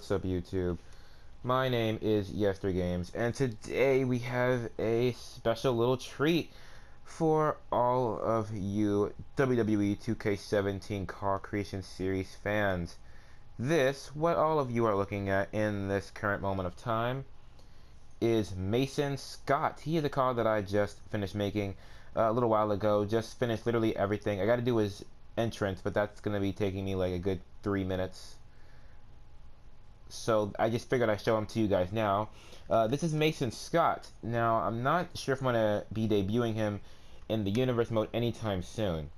what's up YouTube? My name is Games, and today we have a special little treat for all of you WWE 2K17 Car Creation Series fans. What all of you are looking at in this current moment of time, is Mason Scott. He is a car that I just finished making a little while ago. Just finished literally everything. I got to do his entrance, but that's going to be taking me like a good 3 minutes. So I just figured I'd show him to you guys now. This is Mason Scott. Now, I'm not sure if I'm going to be debuting him in the universe mode anytime soon.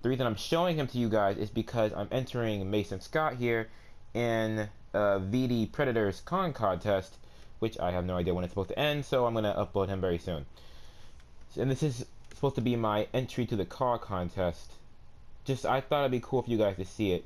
The reason I'm showing him to you guys is because I'm entering Mason Scott here in VD Predators Con Contest, which I have no idea when it's supposed to end, so I'm going to upload him very soon. And this is supposed to be my entry to the car contest. I thought it'd be cool for you guys to see it.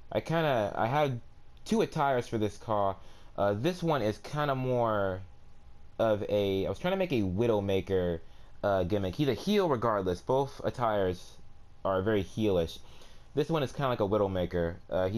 I had two attires for this car. This one is kind of more of I was trying to make a Widowmaker gimmick. He's a heel regardless. Both attires are very heelish. This one is kind of like a Widowmaker. I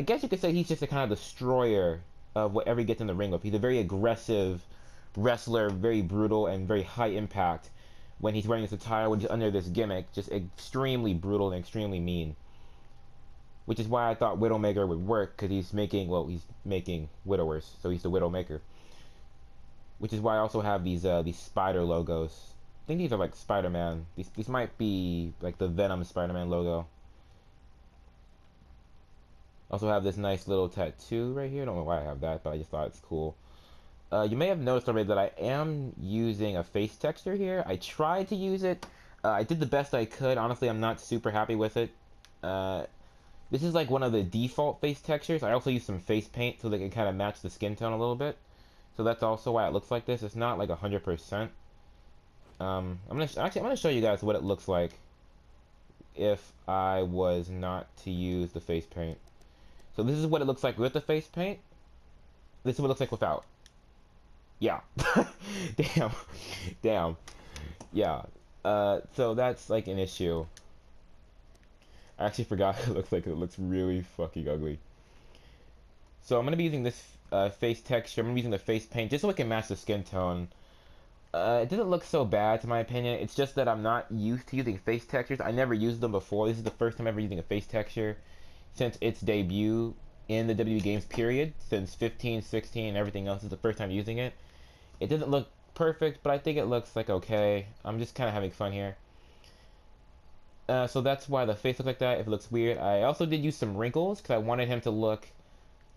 guess you could say he's just a kind of destroyer of whatever he gets in the ring with. He's a very aggressive wrestler, very brutal and very high impact when he's wearing this attire, which is under this gimmick, just extremely brutal and extremely mean. Which is why I thought Widowmaker would work, because he's making widowers, so he's the Widowmaker. Which is why I also have these spider logos. I think these are like Spider-Man. These might be like the Venom Spider-Man logo. Also have this nice little tattoo right here. I don't know why I have that, but I just thought it's cool. You may have noticed already that I am using a face texture here. I tried to use it. I did the best I could. Honestly, I'm not super happy with it. This is like one of the default face textures. I also use some face paint so they can kind of match the skin tone a little bit. So that's also why it looks like this. It's not like 100%. I'm gonna show you guys what it looks like if I was not to use the face paint. So this is what it looks like with the face paint. This is what it looks like without. Yeah. Damn. Yeah. So that's like an issue. I actually forgot it looks like. It looks really fucking ugly. So I'm going to be using this face texture. I'm going to be using the face paint just so it can match the skin tone. It doesn't look so bad to my opinion. It's just that I'm not used to using face textures. I never used them before. This is the first time ever using a face texture since its debut in the WWE Games period. Since 15, 16, and everything else is the first time using it. It doesn't look perfect, but I think it looks like okay. I'm just kind of having fun here. So that's why the face looks like that, if it looks weird. I also did use some wrinkles, because I wanted him to look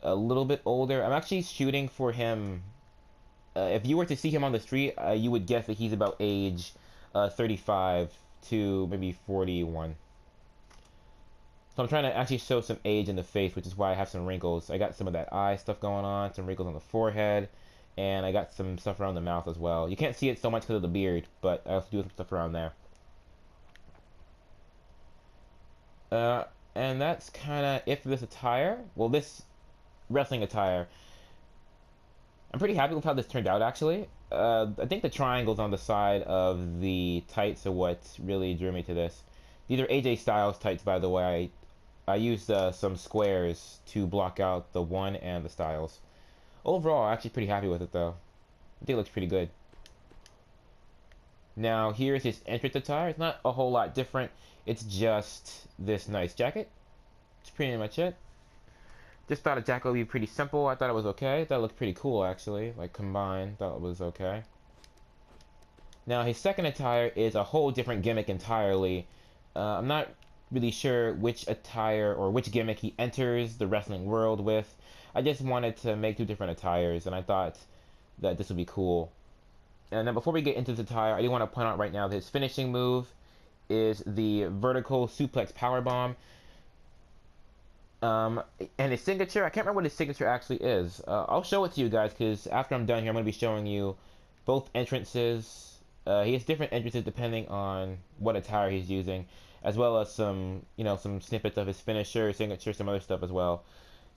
a little bit older. I'm actually shooting for him, if you were to see him on the street, you would guess that he's about age 35 to maybe 41. So I'm trying to actually show some age in the face, which is why I have some wrinkles. I got some of that eye stuff going on, some wrinkles on the forehead, and I got some stuff around the mouth as well. You can't see it so much because of the beard, but I also do some stuff around there. And that's kind of it for this attire. Well, this wrestling attire. I'm pretty happy with how this turned out, actually. I think the triangles on the side of the tights are what really drew me to this. These are AJ Styles tights, by the way. I used some squares to block out the one and the Styles. Overall, I'm actually pretty happy with it, though. I think it looks pretty good. Now, here's his entrance attire. It's not a whole lot different. It's just this nice jacket. That's pretty much it. Just thought a jacket would be pretty simple. I thought it was okay. That looked pretty cool, actually. Like, combined, thought it was okay. Now, his second attire is a whole different gimmick entirely. I'm not really sure which attire or which gimmick he enters the wrestling world with. I just wanted to make two different attires, and I thought that this would be cool. And then before we get into the attire, I do want to point out right now that his finishing move is the vertical suplex powerbomb. And his signature, I can't remember what his signature actually is. I'll show it to you guys, because after I'm done here, I'm going to be showing you both entrances. He has different entrances depending on what attire he's using, as well as some snippets of his finisher, signature, some other stuff as well.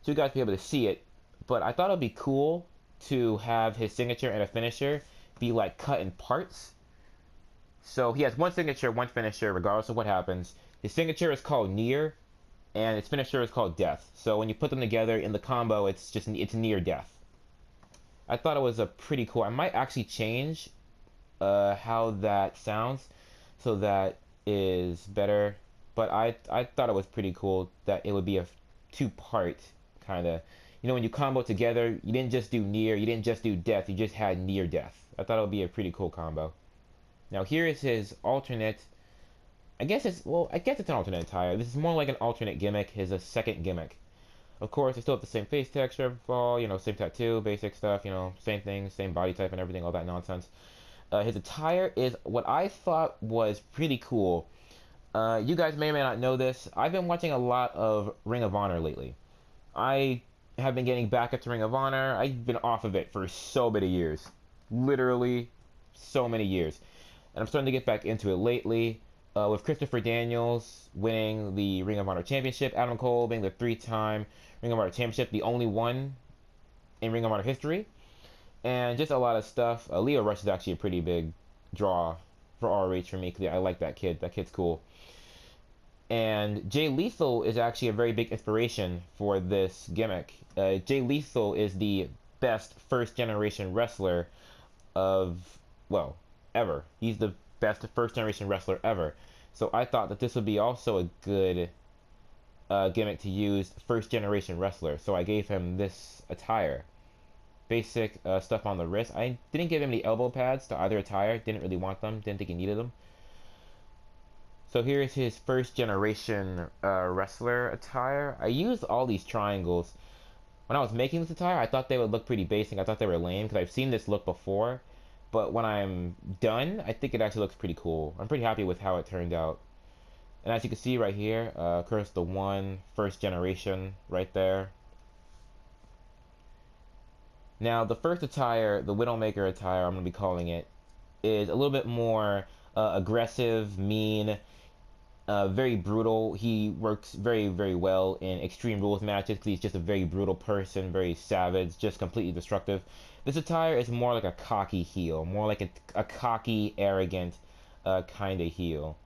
So you guys be able to see it. But I thought it would be cool to have his signature and a finisher be like cut in parts. So he has one signature, one finisher, regardless of what happens. His signature is called Near, and its finisher is called Death. So when you put them together in the combo, it's near death. I thought it was a pretty cool. I might actually change how that sounds, so that is better. But I thought it was pretty cool that it would be a two-part kind of. You know, when you combo together, you didn't just do near, you didn't just do death, you just had near death. I thought it would be a pretty cool combo. Now here is his alternate. I guess it's an alternate attire. This is more like an alternate gimmick. His a second gimmick. Of course, I still have the same face texture, fall, you know, same tattoo, basic stuff, you know, same thing, same body type and everything, all that nonsense. His attire is what I thought was pretty cool. You guys may or may not know this. I've been watching a lot of Ring of Honor lately. I have been getting back into Ring of Honor. I've been off of it for so many years. Literally, so many years. And I'm starting to get back into it lately. With Christopher Daniels winning the Ring of Honor Championship, Adam Cole being the 3-time Ring of Honor Championship, the only one in Ring of Honor history, and just a lot of stuff. Leo Rush is actually a pretty big draw for ROH for me because I like that kid. That kid's cool. And Jay Lethal is actually a very big inspiration for this gimmick. Jay Lethal is the best first-generation wrestler of, well, ever. He's the best first-generation wrestler ever. So I thought that this would be also a good gimmick to use, first-generation wrestler. So I gave him this attire. Basic stuff on the wrist. I didn't give him any elbow pads to either attire. Didn't really want them. Didn't think he needed them. So here's his first-generation wrestler attire. I used all these triangles. When I was making this attire, I thought they would look pretty basic. I thought they were lame because I've seen this look before. But when I'm done, I think it actually looks pretty cool. I'm pretty happy with how it turned out. And as you can see right here, Curse the One, first generation, right there. Now, the first attire, the Widowmaker attire, I'm going to be calling it, is a little bit more aggressive, mean, very brutal. He works very, very well in Extreme Rules matches because he's just a very brutal person, very savage, just completely destructive. This attire is more like a cocky heel, more like a cocky, arrogant kind of heel.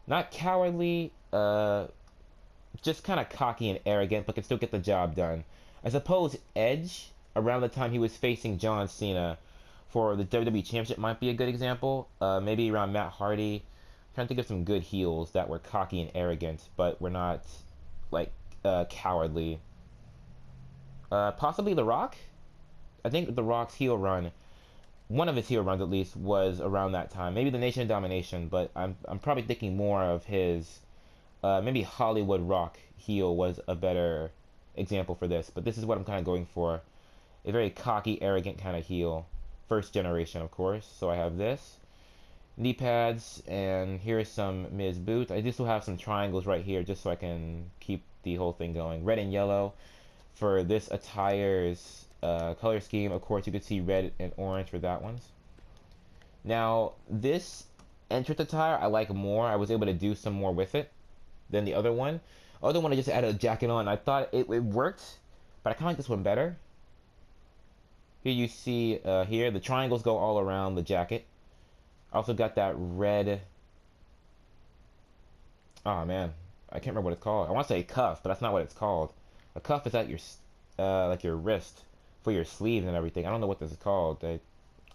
Not cowardly, just kind of cocky and arrogant, but can still get the job done. I suppose Edge, around the time he was facing John Cena for the WWE Championship, might be a good example. Maybe around Matt Hardy. I'm trying to think of some good heels that were cocky and arrogant, but were not, like, cowardly. Possibly The Rock? I think The Rock's heel run, one of his heel runs at least, was around that time. Maybe the Nation of Domination, but I'm probably thinking more of his, maybe Hollywood Rock heel was a better example for this. But this is what I'm kind of going for. A very cocky, arrogant kind of heel. First generation, of course. So I have this. Knee pads, and here's some Miz boots. I just will have some triangles right here just so I can keep the whole thing going. Red and yellow for this attire's color scheme. Of course, you could see red and orange for that one's. Now, this entrance attire I like more. I was able to do some more with it than the other one. Other one I just added a jacket on. I thought it worked, but I kind of like this one better. Here you see, here, the triangles go all around the jacket. I also got that red, oh man, I can't remember what it's called. I want to say cuff, but that's not what it's called. A cuff is at your, like your wrist for your sleeves and everything. I don't know what this is called. I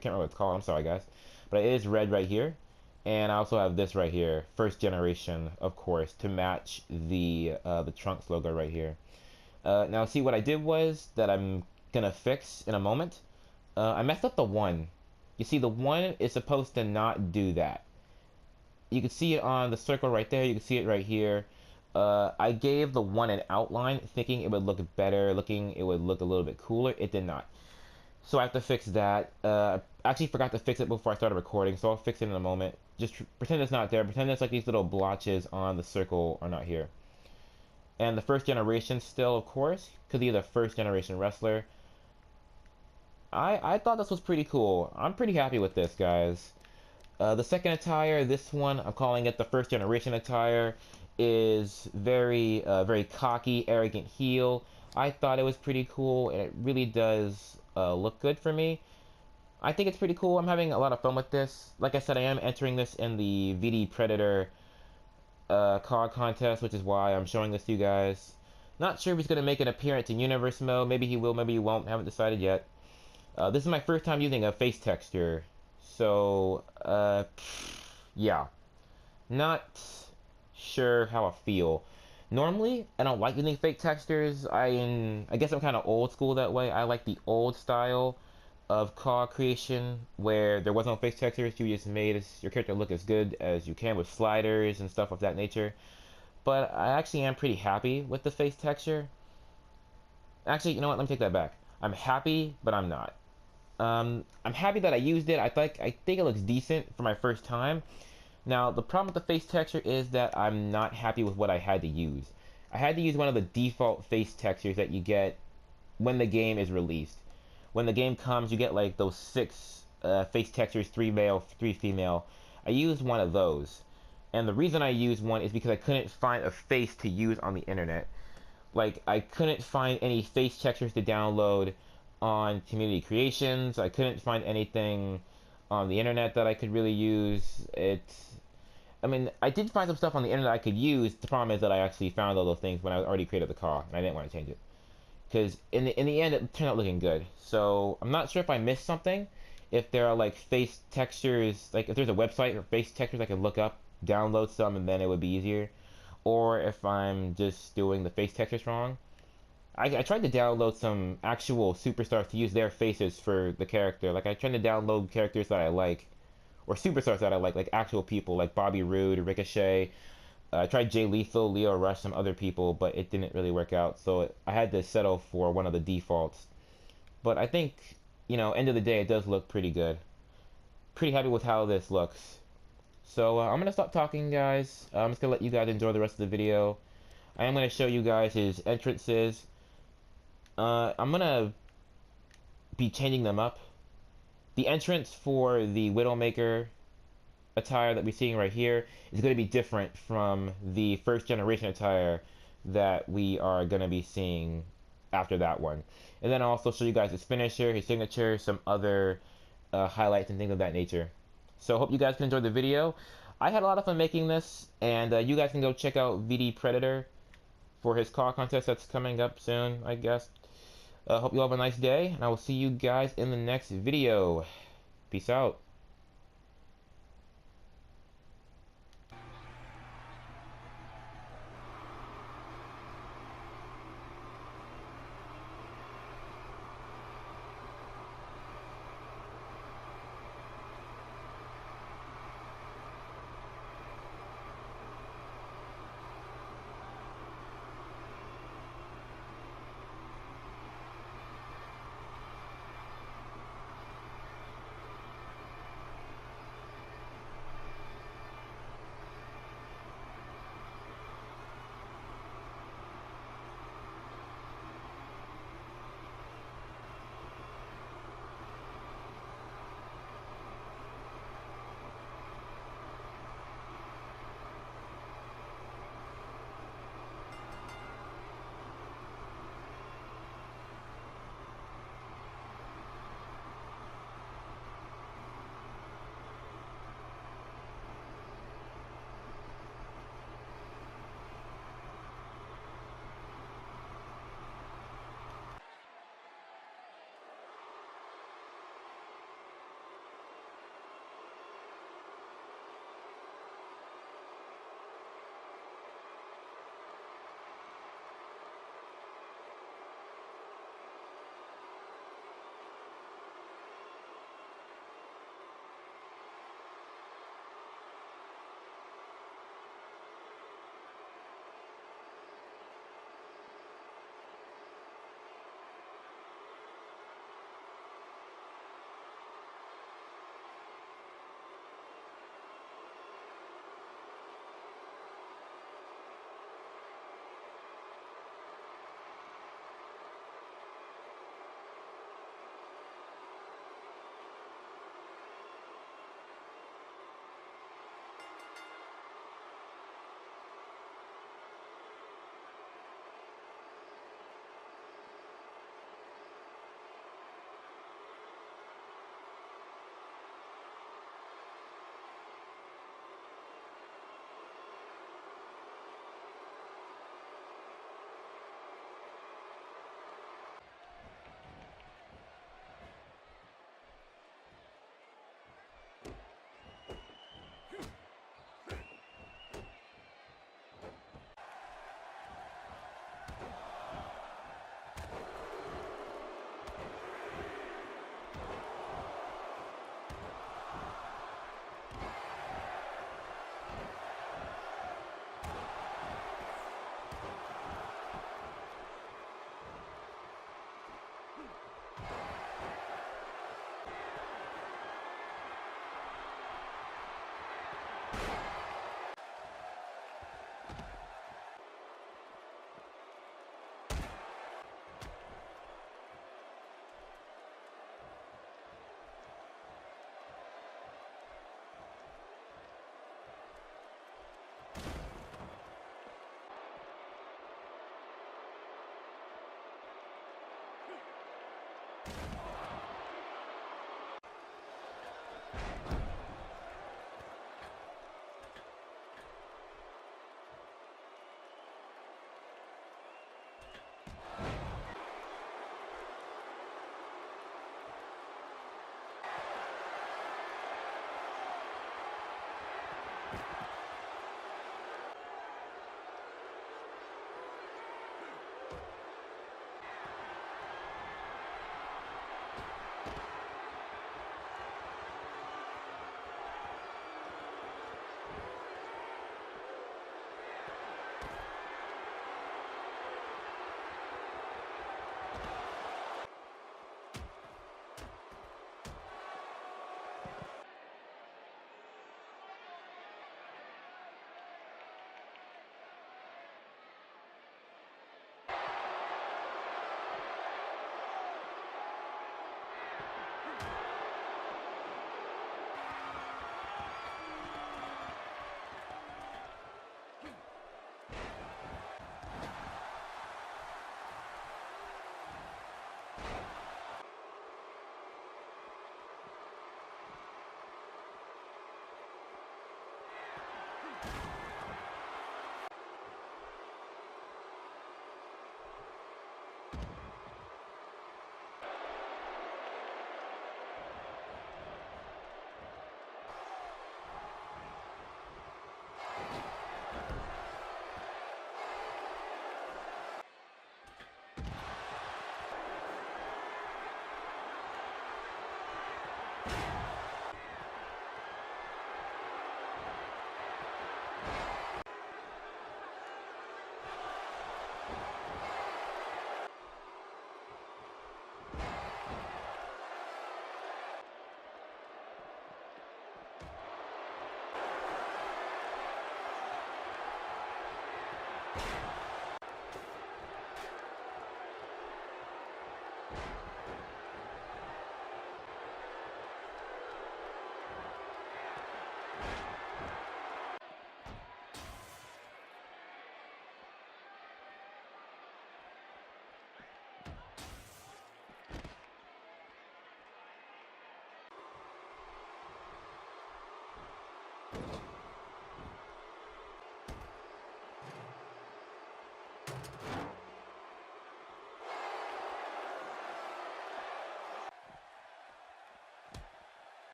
can't remember what it's called. I'm sorry, guys. But it is red right here. And I also have this right here, first generation, of course, to match the Trunks logo right here. Now, see, what I did was that I'm gonna fix in a moment. I messed up the one. You see, the one is supposed to not do that. You can see it on the circle right there. You can see it right here. I gave the one an outline, thinking it would look better, it would look a little bit cooler. It did not. So I have to fix that. I actually forgot to fix it before I started recording, so I'll fix it in a moment. Just pretend it's not there. Pretend it's like these little blotches on the circle are not here. And the first generation still, of course, because he's a first generation wrestler. I thought this was pretty cool. I'm pretty happy with this, guys. The second attire, this one, I'm calling it the first generation attire, is very, very cocky, arrogant heel. I thought it was pretty cool, and it really does look good for me. I think it's pretty cool. I'm having a lot of fun with this. Like I said, I am entering this in the VD Predator card contest, which is why I'm showing this to you guys. Not sure if he's gonna make an appearance in universe mode. Maybe he will, maybe he won't. Haven't decided yet. This is my first time using a face texture, so yeah, not sure how I feel. Normally, I don't like using fake textures. I guess I'm kind of old school that way. I like the old style of card creation where there was no face textures. You just made your character look as good as you can with sliders and stuff of that nature. But I actually am pretty happy with the face texture. Actually, you know what? Let me take that back. I'm happy, but I'm not. I'm happy that I used it. I think it looks decent for my first time. Now, the problem with the face texture is that I'm not happy with what I had to use. I had to use one of the default face textures that you get when the game is released. When the game comes, you get like those six face textures, 3 male, 3 female. I used one of those. And the reason I used one is because I couldn't find a face to use on the internet. Like, I couldn't find any face textures to download on community creations. I couldn't find anything on the internet that I could really use. I mean, I did find some stuff on the internet I could use. The problem is that I actually found all those things when I already created the car, and I didn't want to change it. Because in the end, it turned out looking good. So I'm not sure if I missed something. If there are like face textures, like if there's a website for face textures I could look up, download some, and then it would be easier. Or if I'm just doing the face textures wrong. I tried to download some actual superstars to use their faces for the character. Like I tried to download characters that I or superstars that I like actual people, like Bobby Roode, Ricochet. I tried Jay Lethal, Leo Rush, some other people, but it didn't really work out. So I had to settle for one of the defaults. But I think, end of the day, it does look pretty good. Pretty happy with how this looks. So I'm gonna stop talking, guys. I'm just gonna let you guys enjoy the rest of the video. I am gonna show you guys his entrances. I'm gonna be changing them up. The entrance for the Widowmaker attire that we're seeing right here is going to be different from the first generation attire that we are going to be seeing after that one. And then I'll also show you guys his finisher, his signature, some other highlights and things of that nature. So hope you guys can enjoy the video. I had a lot of fun making this, and you guys can go check out VD Predator for his car contest that's coming up soon, I guess. Hope you all have a nice day, and I will see you guys in the next video. Peace out.